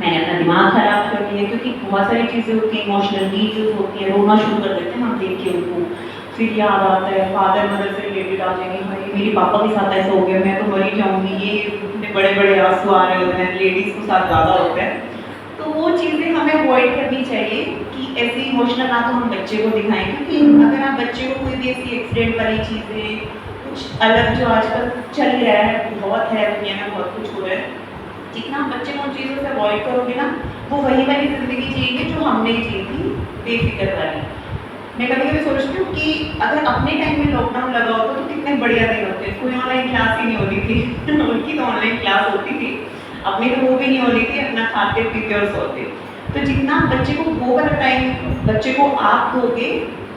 मैंने अपना दिमाग खराब कर लिया, क्योंकि बहुत सारी चीज़ें होती हैं, इमोशनल वीडियोज़ होती हैं, रोना शुरू कर देते हैं हम देख के उनको। फिर याद आता है फादर मदर से रिलेटेड आ जाएंगे, भाई मेरे पापा के साथ ऐसा हो गया, मैं तो मर ही जाऊँगी, ये इतने बड़े बड़े आंसू आ रहे होते हैं, लेडीज़ के साथ ज़्यादा होता है। तो वो चीज़ें हमें अवॉइड करनी चाहिए कि ऐसे इमोशनल ना तो हम बच्चे को दिखाएं, क्योंकि अगर आप बच्चे को कोई भी ऐसी एक्सीडेंट वाली चीज़ें, कुछ अलग जो आजकल चल रहा है, बहुत है दुनिया में, बहुत कुछ हो रहा है, जितना आप बच्चे को उन चीज़ों से अवॉइड करोगे ना, वो वही वाली ज़िंदगी जिएंगे जो हमने जी थी, बेफिक्र वाली। मैं कभी कभी सोचती हूँ कि अगर अपने टाइम में लॉकडाउन लगा होता तो कितने बढ़िया दिन होते, कोई ऑनलाइन क्लास ही नहीं होती थी उनकी तो ऑनलाइन क्लास होती थी, अपनी तो वो भी नहीं होती थी, अपना खाते पीते और सोते। तो जितना बच्चे को वो वाला टाइम बच्चे को आप दोगे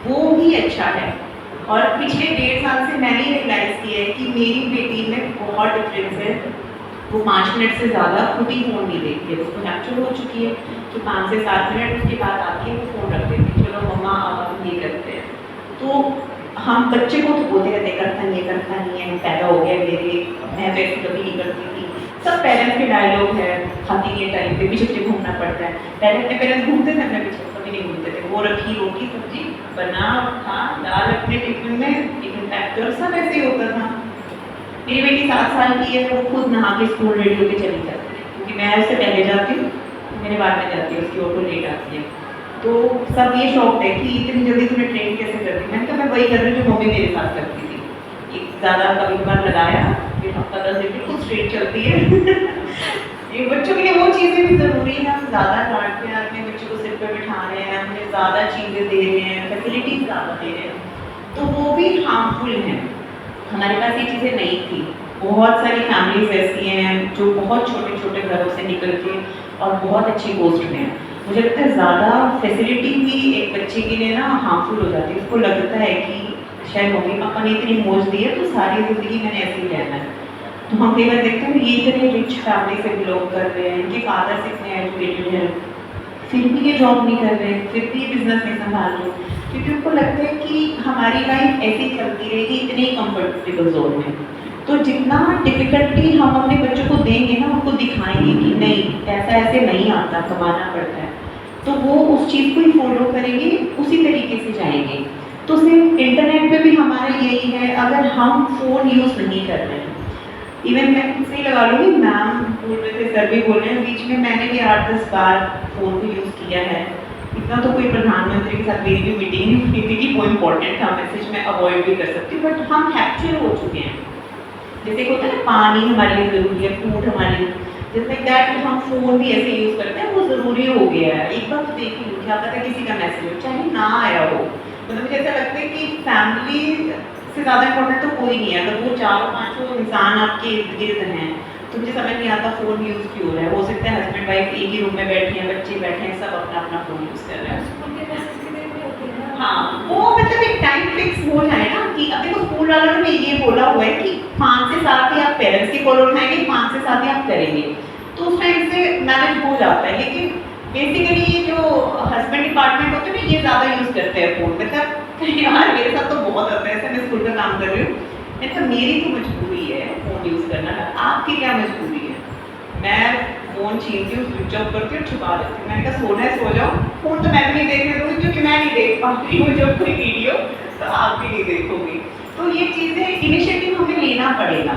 वो ही अच्छा है। और पिछले 1.5 साल से मैंने रियलाइज़ किया है कि मेरी बेटी में बहुत डिफरेंस है। वो 5 मिनट से ज़्यादा खुद ही फ़ोन नहीं देखती है, उसको कैप्चर हो चुकी है कि 5 से 7 मिनट उसके बाद आके वो फ़ोन रख देती है, चलो मम्मा अब हम ये करते हैं। तो हम बच्चे को तो बोलते रहते करता नहीं है, पैदा हो गया मेरे, मैं तो ऐसे कभी नहीं करती थी। सब पेरेंट्स के डायलॉग है, खाती के टाइम पे पीछे घूमना पड़ता है। पहले अपने पेरेंट्स घूमते थे, अपने पीछे कभी नहीं घूमते थे, वो रखी रोटी सब्जी बना खा दाल अपने टिफिन में, टिफिन पैक कर, सब ऐसे ही होता था। मेरी बेटी 7 साल की है, वो खुद नहा के स्कूल रेडी होकर चली जाती है, क्योंकि मैं उससे पहले जाती हूँ, मेरे बाद में जाती है, उसकी ऑटो लेट आती है। तो सब ये शौक है कि इतनी जल्दी तूने ट्रेन कैसे कर दी। मैंने कहा मैं वही कर रही हूँ जो मम्मी मेरे साथ करती थी, एक ज़्यादा कभी बार लगाया, फिर हफ्ता 10 दिन बिल्कुल स्ट्रेट चलती है ये बच्चों के लिए वो चीज़ें भी ज़रूरी हैं। हम ज़्यादा डांटते हैं, अपने बच्चों को सिर पर बिठा रहे हैं, उन्हें ज़्यादा चीज़ें दे रहे हैं, फैसिलिटीज़ ज़्यादा दे रहे हैं, तो वो भी हार्मफुल हैं। हमारे पास ये चीज़ें नहीं थी। बहुत सारी फैमिलीज ऐसी हैं जो बहुत छोटे छोटे घरों से निकल के और बहुत अच्छी पोस्ट में हैं। मुझे लगता है ज़्यादा फैसिलिटी भी एक बच्चे के लिए ना हार्मफुल हो जाती है। उसको लगता है कि शायद मम्मी पापा ने इतनी मौज दी है तो सारी ज़िंदगी मैंने ऐसे ही रहना है। तो हम कई बार देखते हैं ये इतने रिच फैमिली से बिलोंग कर रहे हैं, इनके फादर से इतने एजुकेटेड हैं, फिर भी ये जॉब नहीं कर रहे, फिर भी ये बिजनेस नहीं संभाल रहे, क्योंकि उनको लगता है कि हमारी लाइफ ऐसी चलती रहेगी इतने कंफर्टेबल जोन में। तो जितना डिफिकल्टी हम अपने बच्चों को देंगे ना, उनको दिखाएंगे कि नहीं ऐसा ऐसे नहीं आता, कमाना पड़ता है, तो वो उस चीज़ को ही फॉलो करेंगे, उसी तरीके से जाएंगे। तो सिर्फ इंटरनेट पे भी हमारा यही है, अगर हम फ़ोन यूज़ नहीं कर रहे हैं, इवन मैं खुद से ही लगा लूँगी, मैम बोल रहे थे, सर भी बोल रहे हैं, बीच में मैंने भी 8-10 बार फ़ोन को यूज़ किया है। इतना तो कोई प्रधानमंत्री के साथ मेरी भी मीटिंग नहीं हुई थी कि वो इम्पोर्टेंट था, मैसेज मैं अवॉइड भी कर सकती हूँ, बट हम हैप्चुअल हो चुके हैं। जैसे कि होता है ना, पानी हमारे लिए ज़रूरी है, फूड हमारे लिए, जैसे दैट हम फ़ोन भी ऐसे यूज़ करते हैं, वो ज़रूरी हो गया है। एक बार तो देखिए क्या पता किसी का मैसेज हो, चाहे ना आया हो, मतलब मुझे ऐसा लगता है कि फैमिली से ज़्यादा इम्पोर्टेंट तो कोई नहीं है। अगर वो 4-5 इंसान आपके इर्द गिर्द हैं, तो मुझे समझ नहीं आता फ़ोन यूज़ क्यों हो रहा है। हो सकता है हस्बैंड वाइफ एक ही रूम में बैठे हैं, बच्चे बैठे हैं, सब अपना अपना फ़ोन यूज़ कर रहे हैं। उनके मैसेज के लिए भी होते हैं ना। हाँ, वो मतलब एक टाइम फिक्स हो जाए ना, कि अब देखो स्कूल वालों ने ये बोला हुआ है कि 5 से 7 ही आप पेरेंट्स की कॉल उठाएंगे, 5 से 7 ही आप करेंगे, तो उस टाइम से मैनेज हो जाता है। लेकिन बेसिकली ये जो हस्बैंड डिपार्टमेंट होते हैं ना, ये ज़्यादा यूज़ करते हैं फ़ोन। मतलब यार मेरे साथ तो बहुत होता है ऐसा, मैं स्कूल का काम कर रही हूँ, नहीं तो मेरी तो मजबूरी है फ़ोन यूज़ करना, आपकी क्या मजबूरी है? मैं फ़ोन छीनती हूँ, स्विच ऑफ करती हूँ, छुपा देती हूँ। मैंने कहा सोना है सो जाओ, फ़ोन तो मैं भी नहीं देखने दूँगी, क्योंकि मैं नहीं देख पाती हूँ जब कोई वीडियो, तो आप भी नहीं देखोगी। तो ये चीज़ें इनिशिएटिव हमें लेना पड़ेगा,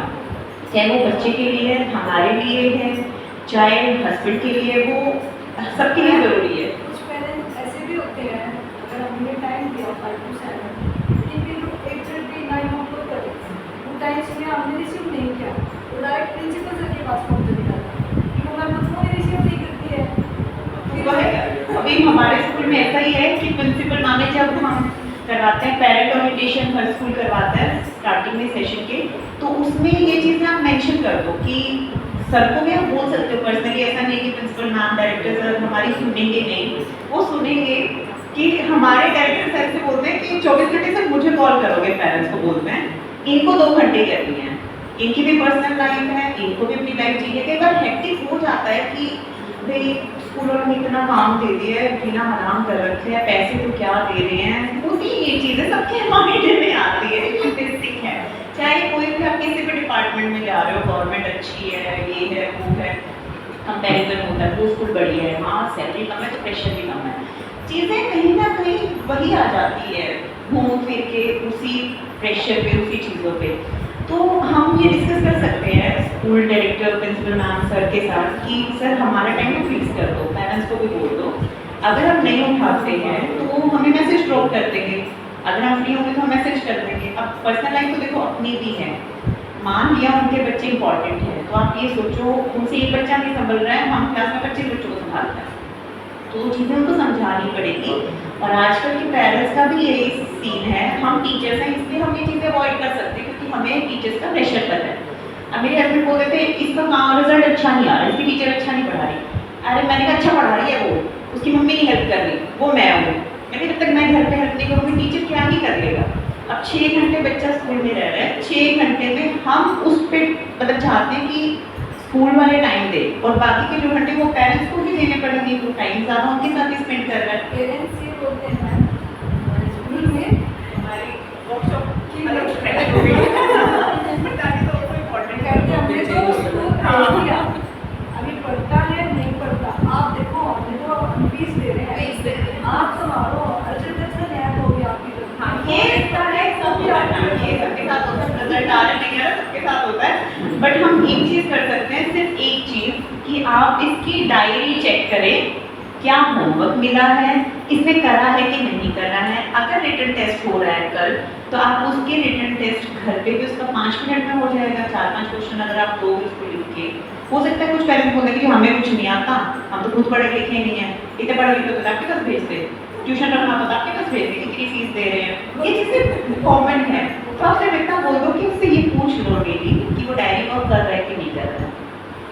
चाहे वो बच्चे के लिए है, हमारे लिए है, चाहे हस्बैंड के लिए, वो सबके लिए ज़रूरी है। कुछ पेरेंट्स ऐसे भी होते हैं, अगर हमने टाइम दिया 5 to 7, लेकिन फिर 8:30 9 o'clock करे, वो टाइम से हमने रिसीव नहीं किया, तो डायरेक्ट प्रिंसिपल सर के पास फोन चले जाता है कि मैम तो फोन रिसीव नहीं करती है। तो है, अभी हमारे स्कूल में ऐसा ही है कि प्रिंसिपल माने जब हम करवाते हैं पेरेंट ओरिएंटेशन, हर स्कूल करवाता है स्टार्टिंग में सेशन के, तो उसमें ये चीज़ें आप मेंशन कर दो कि सर को भी आप बोल सकते हो पर्सनली, ऐसा नहीं कि प्रिंसिपल मैम डायरेक्टर सर हमारी सुनेंगे नहीं, वो सुनेंगे कि हमारे डायरेक्टर सर से बोलते हैं कि 24 घंटे से मुझे कॉल करोगे, पेरेंट्स को बोलते हैं, इनको 2 घंटे करनी है, इनकी भी पर्सनल लाइफ है, इनको भी अपनी लाइफ चाहिए। कई बार हेक्टिक हो जाता है कि भाई स्कूल वालों ने इतना काम दे दिया है, बिना हराम कर रखे हैं, पैसे तो क्या दे रहे हैं, होती ये चीज़ें सबके माइंड में आती है, ये बेसिक है। चाहे कोई भी आप किसी भी डिपार्टमेंट में जा रहे हो, गवर्नमेंट अच्छी है, ये है वो है, कंपैरिजन होता है, वो स्कूल बढ़िया है, हाँ सैलरी कम है तो प्रेशर भी कम है, चीज़ें कहीं ना कहीं वही आ जाती है, घूम फिर के उसी प्रेशर पे, उसी चीज़ों पे। तो हम ये डिस्कस कर सकते हैं school director, principal ma'am sir के साथ कि सर हमारा टाइम फिक्स कर दो, पेरेंट्स को भी बोल दो, अगर हम नहीं उठाते हैं तो हमें मैसेज ड्रॉप कर देंगे, अगर हम फ्री होंगे तो हम मैसेज कर देंगे। अब पर्सनल लाइफ तो देखो अपनी भी है, मान लिया उनके बच्चे इंपॉर्टेंट है, तो आप ये सोचो उनसे एक बच्चा नहीं संभल रहा है, हम क्लास में 25 बच्चों को संभालते हैं, तो चीज़ें उनको समझानी पड़ेगी। और आजकल के पेरेंट्स का भी यही सीन है, हम टीचर्स हैं इसलिए हम ये चीज़ें अवॉइड कर सकते हैं, क्योंकि हमें टीचर्स का प्रेशर पता है। अब मेरे हस्बैंड बोल रहे थे इसका काम रिजल्ट अच्छा नहीं आ रहा, इसकी टीचर अच्छा नहीं पढ़ा रही, अरे मैंने कहा अच्छा पढ़ा रही है वो, उसकी मम्मी नहीं हेल्प कर रही, वो मैं हूँ, मैंने जब तक मैं घर पे हेल्प नहीं करूँगी टीचर क्या ही कर लेगा। अब 6 घंटे बच्चा स्कूल में रह रहा है, 6 घंटे में हम उस पर मतलब चाहते हैं कि स्कूल वाले टाइम दे, और बाकी के जो घंटे वो पेरेंट्स को भी देने पड़ेंगे, तो टाइम ज़्यादा उनके साथ स्पेंड कर रहा है। पेरेंट्स ये बोलते हैं मैम, हमारे स्कूल में हमारी वर्कशॉप कि अलग स्ट्रेटेजी होगी ताकि तो उसको इम्पोर्टेंट कर कहते दो। हमने तो उसको भेज दिया, अभी पढ़ता है नहीं पढ़ता, आप देखो हमने तो फीस दे रहे हैं, आप संभालो, अच्छा लैब हो गया आपकी तरफ। हाँ, ये इसका है सब ये सबके साथ होता है, रिजल्ट आ रहा नहीं आ रहा सबके साथ होता है, बट हम एक चीज़ कर सकते हैं, सिर्फ एक चीज़ कि आप इसकी डायरी चेक करें, क्या होमवर्क मिला है, इसने करा है कि नहीं करा है। अगर रिटन टेस्ट हो रहा है कल, तो आप उसके रिटन टेस्ट घर पे भी उसका 5 मिनट में हो जाएगा, 4-5 क्वेश्चन अगर आप दोगे उसको लिख के। हो सकता है कुछ पेरेंट्स बोलेंगे कि हमें कुछ नहीं आता, हम तो खुद पढ़े लिखे नहीं हैं, इतने पढ़े लिखे तो आपके पास भेज दे, ट्यूशन रखना तो आपके पास भेज दे, कितनी फीस दे रहे हैं, ये चीज़ें कॉमन है। तो आप सिर्फ इतना बोल दो कि उससे ये पूछ लो डेली कि वो डायरी वर्क कर रहा है कि नहीं कर रहा है।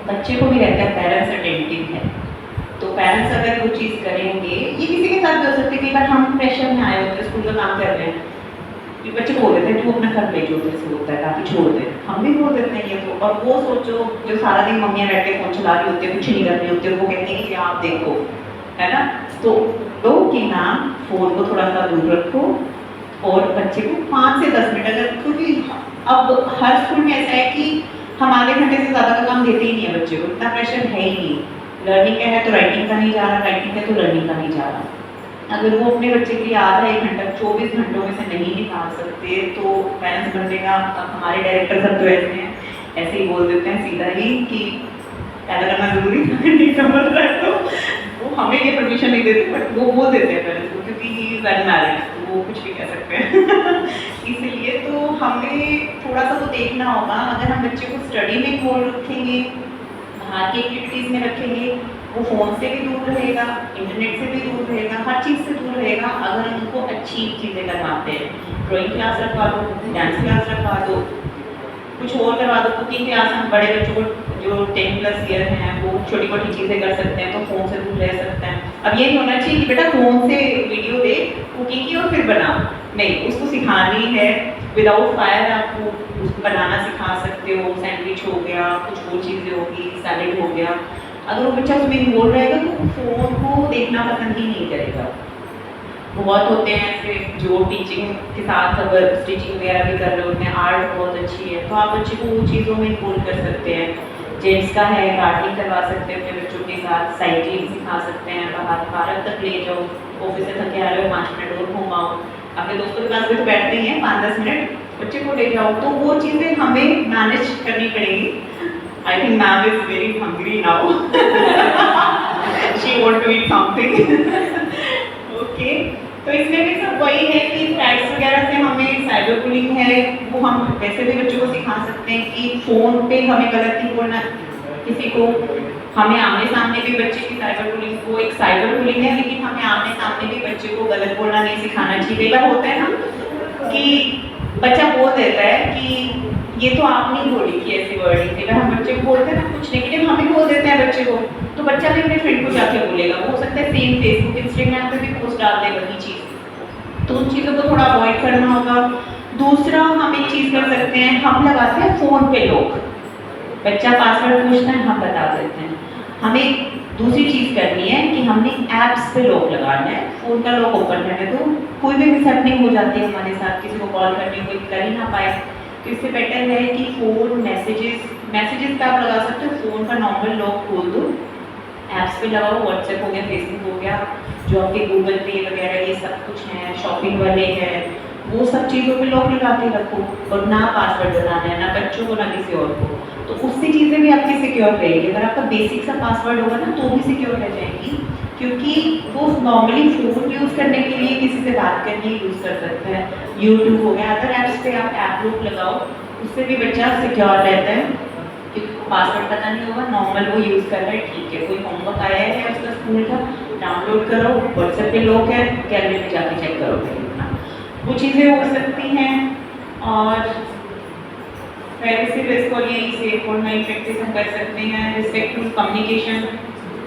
बच्चे को भी रहता है पेरेंट्स अटेंटिव है, तो पेरेंट्स अगर वो चीज़ करेंगे, ये किसी के साथ भी हो सकती है, कई बार हम प्रेशर में आए होते हैं, स्कूल का काम कर रहे हैं, कि बच्चे बोल देते हैं तू अपना घर ले जो जैसे होता है ताकि छोड़ दे, हम भी बोल देते हैं ये तो। और वो सोचो जो सारा दिन मम्मियाँ बैठ के फोन चला रही होती है, कुछ नहीं कर रही होती है, वो कहते हैं कि आप देखो, है ना, तो दो कि नाम फोन को थोड़ा सा दूर रखो, और बच्चे को 5 से 10 मिनट अगर, क्योंकि अब हर स्कूल में ऐसा है कि हम आधे घंटे से ज़्यादा का काम देते ही नहीं है बच्चे को, इतना प्रेशर है ही नहीं, लर्निंग का है तो राइटिंग का नहीं जा रहा, राइटिंग का है तो लर्निंग का नहीं जा रहा। अगर वो अपने बच्चे के लिए आधा 1 घंटा 24 घंटों में से नहीं निकाल सकते तो पेरेंट्स बनने का, अब हमारे डायरेक्टर सब तो ऐसे हैं, ऐसे ही बोल देते हैं सीधा ही कि पैदा करना जरूरी है, नहीं समझ रहा है तो वो हमें ये परमिशन नहीं देते, बट वो बोल देते हैं पेरेंट्स को क्योंकि ही इज अनमैरिड, तो वो कुछ भी कह सकते हैं इसलिए तो हमें थोड़ा सा तो देखना होगा। अगर हम बच्चे को स्टडी में इन्वॉल्व रखेंगे, बाहर की एक्टिविटीज़ में रखेंगे, वो फ़ोन से भी दूर रहेगा, इंटरनेट से भी दूर रहेगा, हर चीज़ से दूर रहेगा। अगर उनको अच्छी चीज़ें करवाते हैं, ड्राइंग क्लास रखवा दो, डांस क्लास रखवा दो, कुछ और करवा दो, कुकिंग क्लास। हम बड़े बच्चों को जो 10+ ईयर हैं वो छोटी मोटी चीज़ें कर सकते हैं तो फ़ोन से दूर रह सकते हैं। अब ये नहीं होना चाहिए कि बेटा फ़ोन से वीडियो दे कुकिंग की और फिर बना, नहीं, उसको सिखानी है। विदाउट फायर आप उसको बनाना सिखा सकते हो, सैंडविच हो गया, कुछ और चीज़ें होगी, सैलेड हो गया। अगर वो बच्चा उसमें इन्वॉल्व रहेगा तो फ़ोन को देखना पसंद ही नहीं करेगा। बहुत होते हैं ऐसे जो टीचिंग के साथ अगर स्टिचिंग वगैरह भी कर रहे होते हैं, आर्ट बहुत अच्छी है तो आप बच्चे को वो चीज़ों में इन्वॉल्व कर सकते हैं। जेंट्स का है, गार्डनिंग करवा सकते हैं अपने बच्चों के साथ, साइकिलिंग सिखा सकते हैं, बाहर पार्क तक ले जाओ, ऑफिस से थके आ रहे हो 5 मिनट और घुमाओ, अपने दोस्तों के पास भी तो बैठते ही हैं 5-10 मिनट, बच्चे को ले जाओ। तो वो चीज़ें हमें मैनेज करनी पड़ेगी। I think ma'am is very hungry now, she want to eat something. Okay, तो इसमें भी सब वही है कि थ्रेड्स वगैरह से हमें साइबर बुलिंग है वो हम वैसे भी बच्चों को सिखा सकते हैं कि फ़ोन पे हमें गलत नहीं बोलना किसी को, हमें आमने सामने भी बच्चे की साइबर बुलिंग, वो एक साइबर बुलिंग है लेकिन हमें आमने सामने भी बच्चे को गलत बोलना नहीं सिखाना चाहिए। कई बार होता है ना कि बच्चा बोल देता है कि ये तो आप नहीं बोली कि ऐसी वर्डिंग थी, अगर हम बच्चे को बोलते हैं ना कुछ नेगेटिव हमें बोल देते हैं बच्चे को, तो बच्चा भी अपने फ्रेंड को जाके बोलेगा, वो हो सकता है सेम फेसबुक इंस्टाग्राम पे भी पोस्ट डाल दे वही चीज़, तो उन चीज़ों को थोड़ा अवॉइड करना होगा। दूसरा हम एक चीज़ कर सकते हैं, हम लगाते हैं फ़ोन पे लॉक, बच्चा पासवर्ड पूछता है हम बता देते हैं। हमें दूसरी चीज़ करनी है कि हमने ऐप्स पे लॉक लगाना है, फ़ोन का लॉक ओपन करना है, तो कोई भी मिसहैपनिंग हो जाती है हमारे साथ, किसी को कॉल करने कोई कर ही ना पाए, तो इससे बेटर है कि फ़ोन मैसेजेस पे आप लगा सकते हो, फ़ोन का नॉर्मल लॉक खोल दो, ऐप्स पे लगाओ, व्हाट्सएप हो गया, फेसबुक हो गया, जो आपके गूगल पे वगैरह ये सब कुछ हैं, शॉपिंग वाले हैं, वो सब चीज़ों पे लॉक लगा के रखो और ना पासवर्ड बताना है, ना बच्चों को ना किसी और को, तो उससे चीज़ें भी आपकी सिक्योर रहेगी। अगर आपका बेसिक सा पासवर्ड होगा ना तो भी सिक्योर रह जाएगी, क्योंकि वो नॉर्मली फ़ोन यूज़ करने के लिए किसी से बात करके यूज़ कर सकते हैं। यूट्यूब हो गया, अदर ऐप्स पे आप ऐप लॉक लगाओ, उससे भी बच्चा सिक्योर रहता है, पासवर्ड पता नहीं होगा, नॉर्मल वो यूज़ कर रहा है, ठीक है। कोई होमवर्क आया है उसका स्कूल का, डाउनलोड करो, व्हाट्सएप पे लॉक है, गैलरी में जाके चेक करोगे, वो चीज़ें हो सकती हैं। और प्राइवेसी रिस्क और यही सेफ ऑनलाइन प्रैक्टिस हम कर सकते हैं, respectful communication,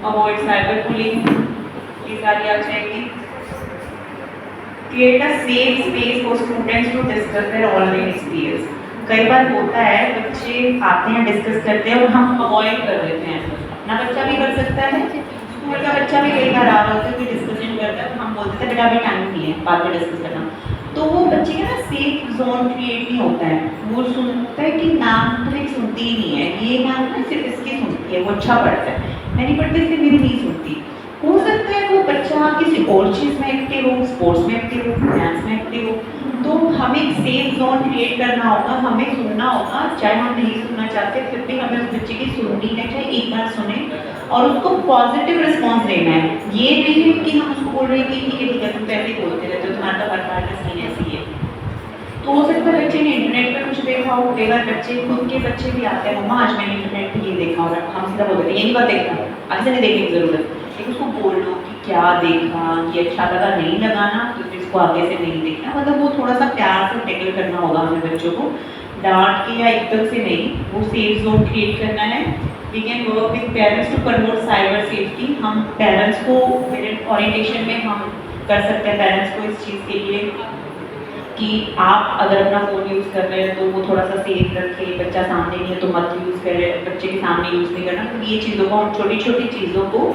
avoid cyberbullying, ये सारी आ जाएगी। Create a safe space for students to discuss their online experience. कई बार होता है बच्चे आते हैं, डिस्कस करते हैं और हम अवॉइड कर देते हैं, अपना बच्चा भी कर सकता है, स्कूल का बच्चा भी कई बार आ रहा होता है, कोई डिस्कशन करता है, हम बोलते हैं बेटा अभी टाइम नहीं है, बाद में डिस्कस करना, तो वो बच्चे का ना सेफ जोन क्रिएट नहीं होता है, वो सुनता है कि मैम तो मेरी सुनती ही नहीं है, ये मैम ना सिर्फ इसकी सुनती है, वो अच्छा पढ़ता है, मैं नहीं पढ़ती इसलिए मेरी नहीं सुनती। हो सकता है वो बच्चा किसी और चीज़ में एक्टिव हो, स्पोर्ट्स में एक्टिव हो, डांस में एक्टिव हो, तो हमें एक सेफ जोन क्रिएट करना होगा, हमें सुनना होगा, चाहे हम नहीं सुनना चाहते फिर भी हमें उस बच्चे की सुननी है, चाहे एक बार सुने और उसको पॉजिटिव रिस्पॉन्स देना है। ये नहीं है कि हम उसको बोल रहे हैं कि ठीक है तुम तो ऐसे ही बोलते रहते हो, तुम्हारा तो हर बार का सीन ऐसी है। तो हो सकता है बच्चे ने इंटरनेट पर कुछ देखा हो, कई बार बच्चे खुद के बच्चे भी आते हैं, मम्मा आज मैंने इंटरनेट पर ये देखा और हम सीधा बोलते हैं ये नहीं बात देखना, आगे से नहीं देखने की ज़रूरत, लेकिन उसको बोल लो कि क्या देखा, ये अच्छा लगा नहीं लगाना, तो फिर इसको आगे से नहीं देखना, मतलब वो थोड़ा सा प्यार से टैकल करना होगा हमें बच्चों को, डांट के या एकदम से नहीं, वो सेफ जोन क्रिएट करना है। We can work with parents to promote cyber safety. हम पेरेंट्स को पेरेंट ओरिएंटेशन में हम कर सकते हैं पेरेंट्स को इस चीज़ के लिए कि आप अगर अपना फ़ोन यूज़ कर रहे हैं तो वो थोड़ा सा सेफ रखें, बच्चा सामने नहीं है तो मत यूज़ करें, बच्चे के सामने यूज़ नहीं करना। तो ये चीज़ों को हम छोटी छोटी चीज़ों को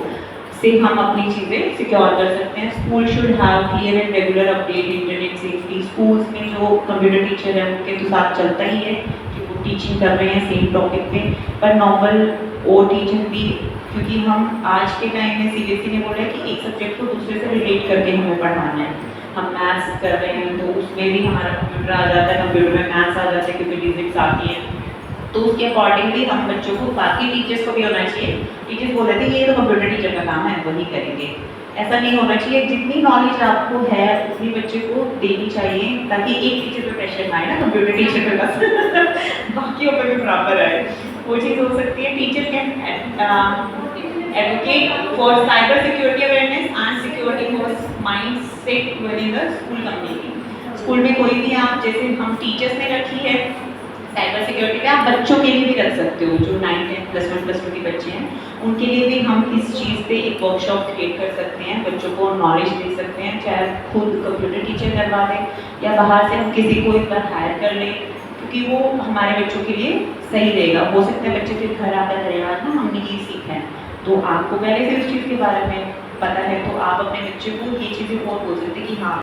से हम अपनी चीज़ें सिक्योर कर सकते हैं। School should have clear and regular update internet safety. Schools में जो कंप्यूटर टीचर है उनके तो साथ चलता ही है कि वो टीचिंग कर रहे हैं सेम टॉपिक पे, पर नॉर्मल और टीचर भी, क्योंकि हम आज के टाइम में सीबीएसई ने बोला है कि एक सब्जेक्ट को दूसरे से रिलेट करके हमें पढ़ाना है। हम मैथ्स कर रहे हैं तो उसमें भी हमारा कंप्यूटर आ जाता है, कंप्यूटर में मैथ्स आ जाता है क्योंकि फिजिक्स आती है, तो उसके अकॉर्डिंगली हम बच्चों को, बाकी टीचर्स को भी होना चाहिए। टीचर्स बोल रहे थे ये तो कंप्यूटर टीचर का काम है, वही करेंगे, ऐसा नहीं होना चाहिए। जितनी नॉलेज आपको है उतनी बच्चे को देनी चाहिए, ताकि एक टीचर पे प्रेशर ना आए ना कंप्यूटर टीचर पे बस बाकियों पे भी बराबर आए, वो चीज़ हो सकती है। Teacher can advocate for cyber security awareness and security for mindset within the school community. School में कोई भी आप, जैसे हम टीचर्स ने रखी है साइबर सिक्योरिटी पे, आप बच्चों के लिए भी रख सकते हो, जो 9, 10, +1, +2 के बच्चे हैं उनके लिए भी हम इस चीज़ पे एक वर्कशॉप क्रिएट कर सकते हैं, बच्चों को नॉलेज दे सकते हैं, चाहे खुद कंप्यूटर टीचर करवा दें या बाहर से हम किसी को एक बार हायर कर लें, क्योंकि वो हमारे बच्चों के लिए सही रहेगा। हो सकता है बच्चे फिर घर आकर करें यार ना हमने ये सीखा है, तो आपको पहले से उस चीज़ के बारे में पता है, तो आप अपने बच्चे को ये चीज़ें बहुत बोल सकते हैं कि हाँ